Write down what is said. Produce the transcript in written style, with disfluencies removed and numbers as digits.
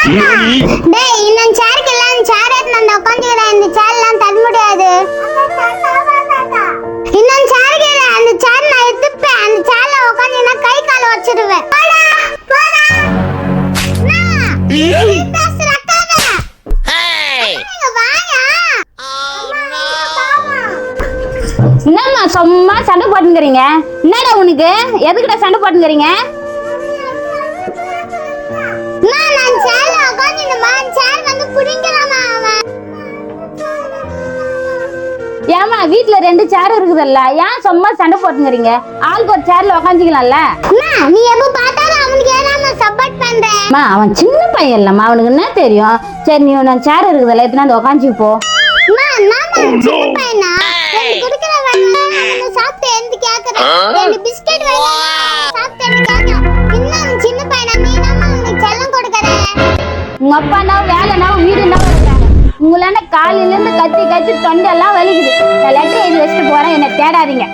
டேய் இந்த சேர்க்கு எல்லாம் சேர் ஏத்து நான் உட்கார்ந்துக்கிறேன். இந்த சேர் எல்லாம் தள்ள முடியாது. இன்னொரு சேர் கேளு. அந்த சேர் நான் எடுத்துப்பேன். அந்த சேர்ல உட்கார்ந்தீனா கை கால் வச்சிடுவேன். போடா போடா. என்னம்மா சும்மா சண்டை போட்டுங்கிறீங்க? என்னடா உனக்கு? எதுக்குடா சண்டை போட்டுங்கிறீங்க? ஏமா வீட்டுல 2 சேர் இருக்குதுல்ல, ஏன் சும்மா சண்டை போட்டுங்கிறீங்க? ஆளுக்கு ஒரு சேர்ல உக்காந்துக்கலாம்ல. நீ எப்ப பார்த்தாலும் அவனுக்கு ஏன் சப்போர்ட் பண்ற? அவன் சின்ன பையன் இல்லம்மா, அவனுக்கு என்ன தெரியும்? சரி நீ நான் சேர் இருக்குதுல்ல, எத்தனை அந்த உக்காந்து போ. உங்க அப்பா வேலைனா வீடுனா உங்களான காலையில இருந்து கத்தி கத்தி தொண்டெல்லாம் வலிக்குது. நான் லெட்டர் எழுதி வச்சுட்டு போறேன், என்ன தேடாதீங்க.